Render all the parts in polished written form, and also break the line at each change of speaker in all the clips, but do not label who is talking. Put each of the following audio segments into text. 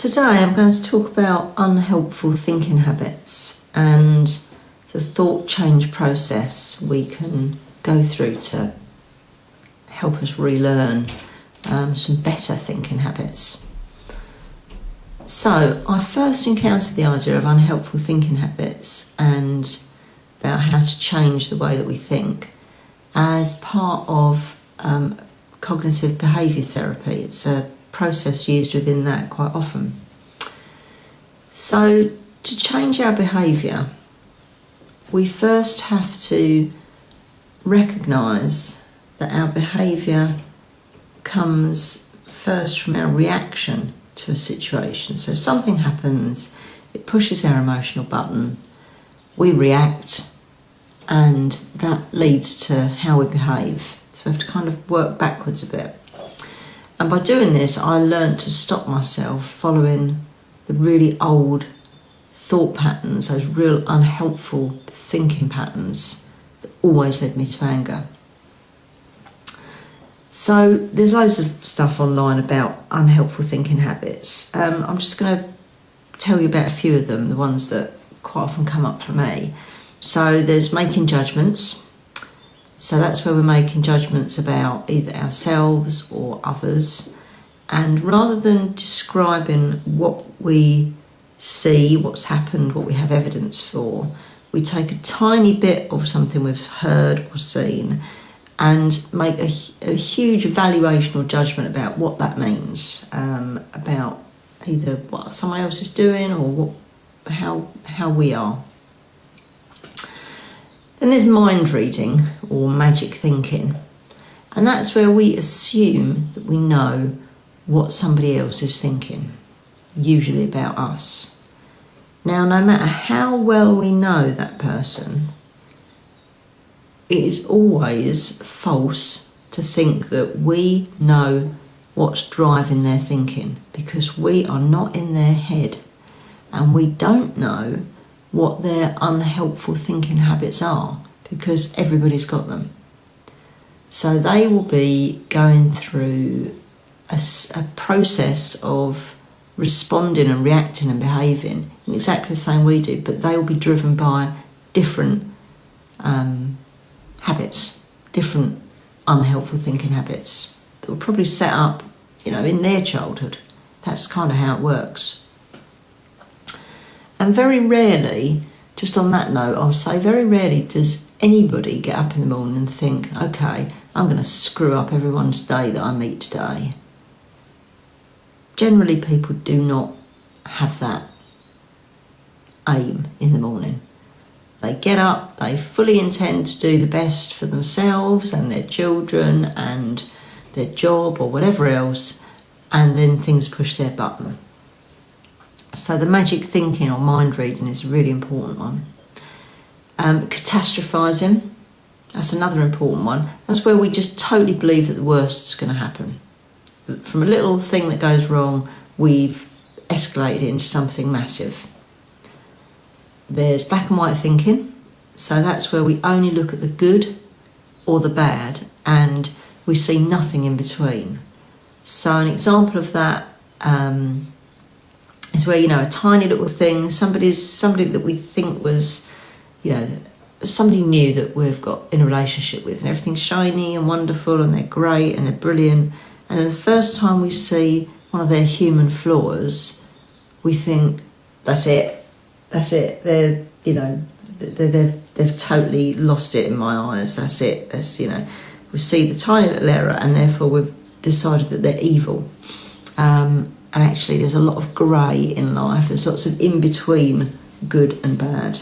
Today I'm going to talk about unhelpful thinking habits and the thought change process we can go through to help us relearn some better thinking habits. So I first encountered the idea of unhelpful thinking habits and about how to change the way that we think as part of cognitive behaviour therapy. It's a process used within that quite often. So to change our behaviour, we first have to recognise that our behaviour comes first from our reaction to a situation. So something happens, it pushes our emotional button, we react, and that leads to how we behave. So we have to kind of work backwards a bit. And by doing this, I learned to stop myself following the really old thought patterns, those real unhelpful thinking patterns that always led me to anger. So there's loads of stuff online about unhelpful thinking habits. I'm just going to tell you about a few of them, the ones that quite often come up for me. So there's making judgments. So that's where we're making judgments about either ourselves or others. And rather than describing what we see, what's happened, what we have evidence for, we take a tiny bit of something we've heard or seen and make a huge evaluation or judgment about what that means, about either what someone else is doing or how we are. Then there's mind reading or magic thinking, and that's where we assume that we know what somebody else is thinking, usually about us. Now, no matter how well we know that person, it is always false to think that we know what's driving their thinking, because we are not in their head and we don't know what their unhelpful thinking habits are, because everybody's got them. So they will be going through a process of responding and reacting and behaving in exactly the same we do, but they will be driven by different habits, different unhelpful thinking habits that were probably set up, in their childhood. That's kind of how it works. And very rarely, just on that note, I'll say very rarely does anybody get up in the morning and think, okay, I'm going to screw up everyone's day that I meet today. Generally, people do not have that aim in the morning. They get up, they fully intend to do the best for themselves and their children and their job or whatever else, and then things push their button. So the magic thinking or mind reading is a really important one. Catastrophising, that's another important one. That's where we just totally believe that the worst's going to happen. From a little thing that goes wrong, we've escalated it into something massive. There's black and white thinking. So that's where we only look at the good or the bad and we see nothing in between. So an example of that is where, a tiny little thing, somebody that we think was, somebody new that we've got in a relationship with, and everything's shiny and wonderful and they're great and they're brilliant. And then the first time we see one of their human flaws, we think, that's it. They've totally lost it in my eyes. That's it. We see the tiny little error and therefore we've decided that they're evil. And actually there's a lot of grey in life. There's lots of in-between good and bad.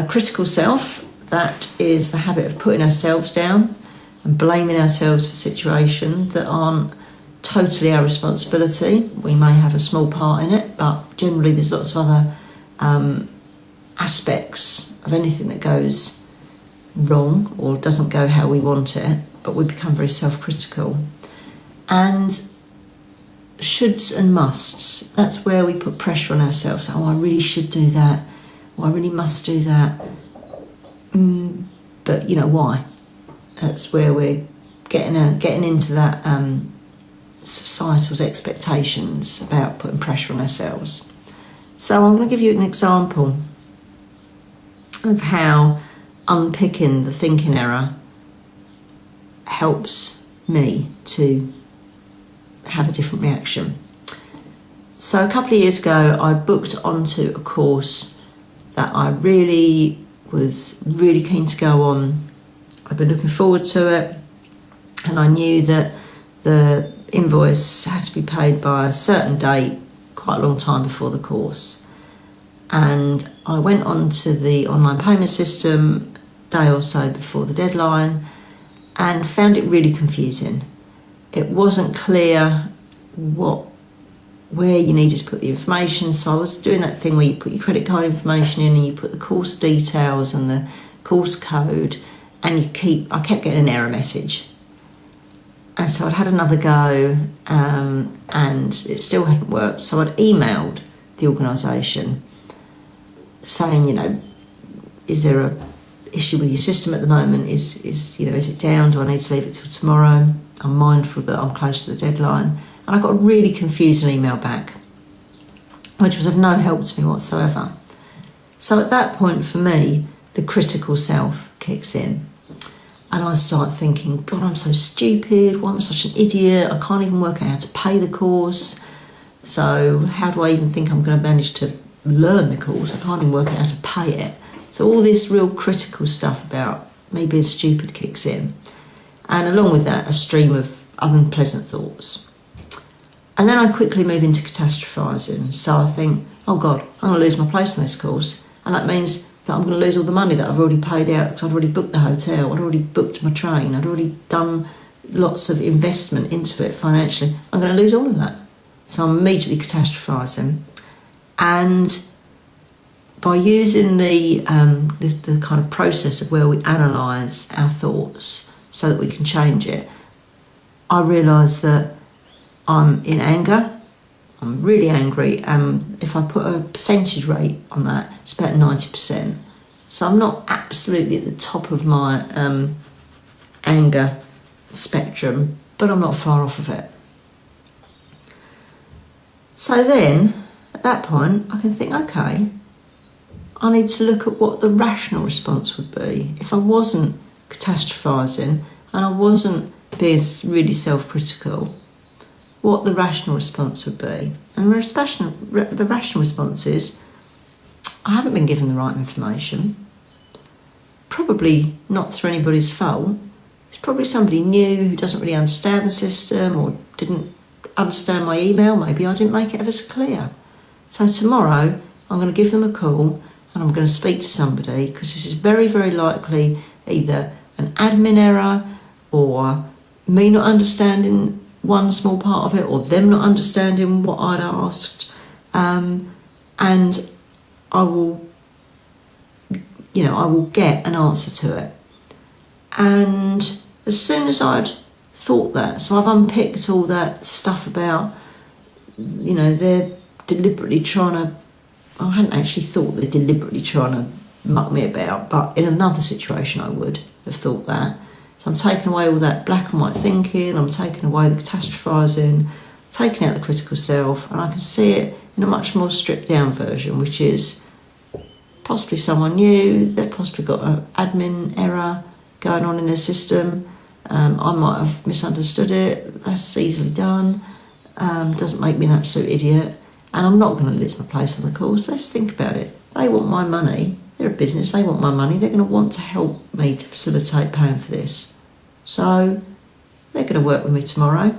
Critical self, that is the habit of putting ourselves down and blaming ourselves for situations that aren't totally our responsibility. We may have a small part in it, but generally there's lots of other aspects of anything that goes wrong or doesn't go how we want it, but we become very self-critical. And shoulds and musts, that's where we put pressure on ourselves. I really should do that. I really must do that. But why? That's where we're getting into that societal's expectations about putting pressure on ourselves. So I'm going to give you an example of how unpicking the thinking error helps me to have a different reaction. So a couple of years ago, I booked onto a course that I was really keen to go on. I've been looking forward to it, and I knew that the invoice had to be paid by a certain date, quite a long time before the course. And I went on to the online payment system a day or so before the deadline and found it really confusing. It wasn't clear where you needed to put the information. So I was doing that thing where you put your credit card information in and you put the course details and the course code, and I kept getting an error message. And so I'd had another go, and it still hadn't worked. So I'd emailed the organisation saying, is there a issue with your system at the moment? Is it down? Do I need to leave it till tomorrow? I'm mindful that I'm close to the deadline. And I got a really confusing email back, which was of no help to me whatsoever. So at that point for me, the critical self kicks in. And I start thinking, God, I'm so stupid. Why am I such an idiot? I can't even work out how to pay the course. So how do I even think I'm going to manage to learn the course? I can't even work out how to pay it. So all this real critical stuff about me being stupid kicks in. And along with that, a stream of unpleasant thoughts. And then I quickly move into catastrophising. So I think, oh God, I'm going to lose my place on this course. And that means that I'm going to lose all the money that I've already paid out, because I've already booked the hotel, I'd already booked my train, I'd already done lots of investment into it financially. I'm going to lose all of that. So I'm immediately catastrophising. And by using the kind of process of where we analyse our thoughts so that we can change it, I realise that I'm in anger. I'm really angry. If I put a percentage rate on that, it's about 90%. So I'm not absolutely at the top of my anger spectrum, but I'm not far off of it. So then, at that point, I can think, okay, I need to look at what the rational response would be if I wasn't catastrophising and I wasn't being really self-critical. What the rational response would be. And the rational response is, I haven't been given the right information. Probably not through anybody's fault. It's probably somebody new who doesn't really understand the system or didn't understand my email. Maybe I didn't make it ever so clear. So tomorrow I'm going to give them a call and I'm going to speak to somebody, because this is very, very likely either an admin error or me not understanding one small part of it, or them not understanding what I'd asked, and I will get an answer to it. And as soon as I'd thought that, so I've unpicked all that stuff about, they're deliberately trying to, I hadn't actually thought they're deliberately trying to muck me about, but in another situation I would have thought that. So I'm taking away all that black and white thinking, I'm taking away the catastrophising, taking out the critical self, and I can see it in a much more stripped down version, which is possibly someone new, they've possibly got an admin error going on in their system, I might have misunderstood it, that's easily done, doesn't make me an absolute idiot, and I'm not going to lose my place on the course. Let's think about it. They want my money. They're a business, they want my money, they're going to want to help me to facilitate paying for this. So they're going to work with me tomorrow.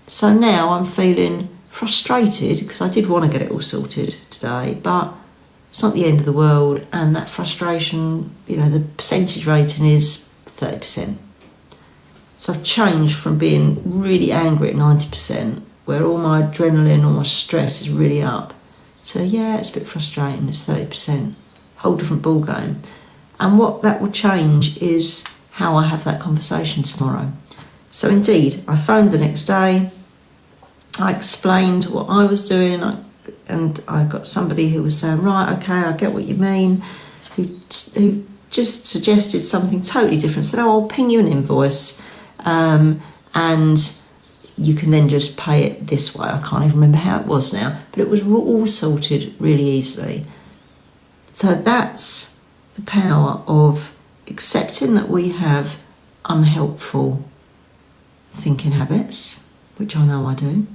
So now I'm feeling frustrated, because I did want to get it all sorted today, but it's not the end of the world, and that frustration, the percentage rating is 30%. So I've changed from being really angry at 90%, where all my adrenaline, all my stress is really up, to, it's a bit frustrating, it's 30%. Whole different ball game. And what that will change is how I have that conversation tomorrow. So indeed, I phoned the next day, I explained what I was doing, and I got somebody who was saying, right, okay, I get what you mean, who just suggested something totally different, said, I'll ping you an invoice, and you can then just pay it this way. I can't even remember how it was now, but it was all sorted really easily. So that's the power of accepting that we have unhelpful thinking habits, which I know I do,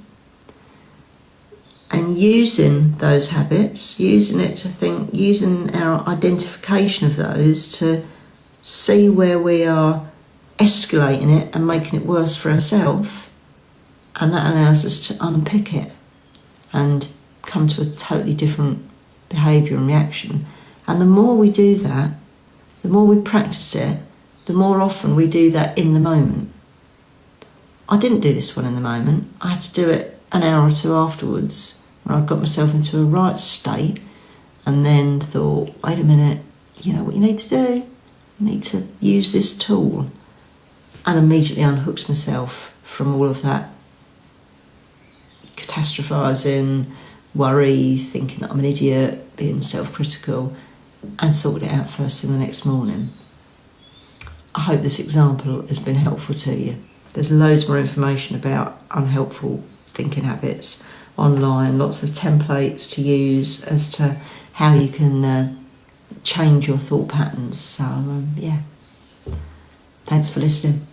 and using those habits, using it to think, using our identification of those to see where we are escalating it and making it worse for ourselves, and that allows us to unpick it and come to a totally different behaviour and reaction. And the more we do that, the more we practice it, the more often we do that in the moment. I didn't do this one in the moment. I had to do it an hour or two afterwards when I got myself into a right state, and then thought, wait a minute, you know what you need to do? You need to use this tool. And immediately unhooked myself from all of that catastrophising, worry, thinking that I'm an idiot, being self-critical, and sorted it out first thing the next morning. I hope this example has been helpful to you. There's loads more information about unhelpful thinking habits online, lots of templates to use as to how you can change your thought patterns. So, yeah. Thanks for listening.